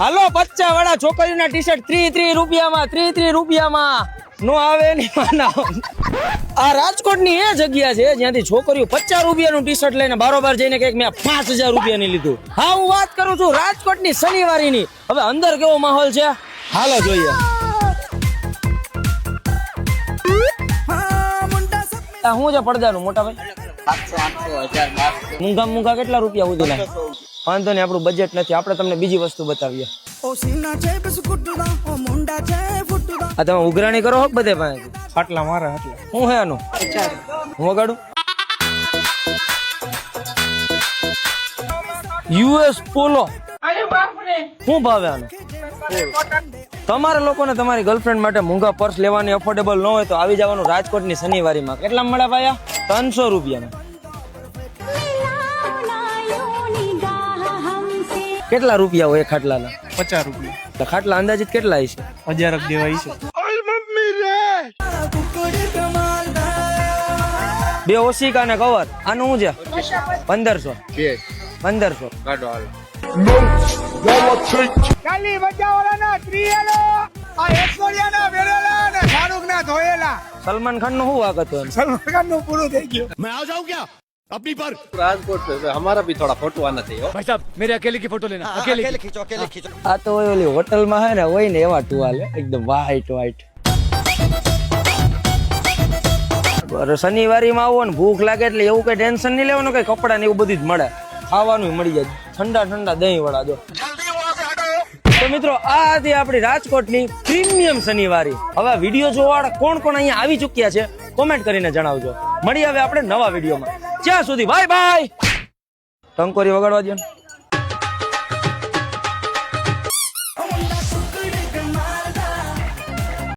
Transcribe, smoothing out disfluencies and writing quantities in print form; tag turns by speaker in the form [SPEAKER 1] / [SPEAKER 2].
[SPEAKER 1] હાલો 50 વાળા છોકરીના T shirt 30 રૂપિયામાં 30 રૂપિયામાં નો આવે ની માના આ રાજકોટની એ જગ્યા છે જ્યાંથી છોકરીઓ 50 રૂપિયાનું ટી શર્ટ લઈને બારોબાર જઈને કઈક મેં 5000 રૂપિયાની લીધું. હા હું વાત કરું છું રાજકોટની શનિવારીની. હવે અંદર કેવો માહોલ છે હાલો જોઈએ. હું છે પડદાનું મોટા ભાઈ 700 મૂંગા કેટલા રૂપિયા સુધીના? વાંધો નહીં આપણું બજેટ નથી, આપણે તમને બીજી વસ્તુ બતાવીએ. આ તમે ઉઘરાણી કરો હો બધે પાસે ખાટલા મારા ખાટલા હું હે આનું હું વગાડું યુએસ પોલો શું ભાવે આનું? તમારા લોકોને તમારી ગર્લફ્રેન્ડ માટે મૂંગા પર્સ લેવાની અફોર્ડેબલ ન હોય તો આવી જવાનું રાજકોટની શનિવારીમાં. કેટલા મળે ભાઈ? 300 રૂપિયામાં. કેટલા રૂપિયા હોય ખાટલાના?
[SPEAKER 2] 50 રૂપિયા.
[SPEAKER 1] તો ખાટલા અંદાજિત કેટલા હશે?
[SPEAKER 2] 1000 દેવાય છે.
[SPEAKER 1] બે ઓશિકા ને કવર આનું શું છે? 1500 કાઢો હાલો.
[SPEAKER 3] કાલી બચાવવાના ત્રિયેલો આ એક્સોડિયાના વેરેલા ને શાહરુખના ધોયેલા.
[SPEAKER 1] સલમાન ખાન નું શું વાક હતું?
[SPEAKER 3] સલમાન ખાન નું પૂરું થઈ ગયું.
[SPEAKER 4] मैं आ जाऊं क्या अपनी पर राजकोट पे हमारा भी थोड़ा फोटो आना चाहिए भाई साहब मेरे अकेले की फोटो लेना अकेले खींचो
[SPEAKER 1] આ તો ઓલી હોટલમાં હે ને હોય ને એવા ટુવાલ એકદમ વ્હાઈટ. શનિવારીમાં આવો ને ભૂખ લાગે એટલે એવું કઈ ટેન્શન નહીં લેવાનું, કઈ કપડા ને એવું બધું જ મળે, ખાવાનું મળી જાય, ઠંડા દહીં વડા જો. તો મિત્રો આ હતી આપણી રાજકોટની પ્રીમિયમ શનિવારી. હવે વિડીયો જોવાવાળા કોણ અહીંયા આવી ચુક્યા છે કોમેન્ટ કરીને જણાવજો. મળી હવે આપણે નવા વિડીયોમાં. ત્યાં સુધી બાય બાય. ટંકોરી વગાડવા દો.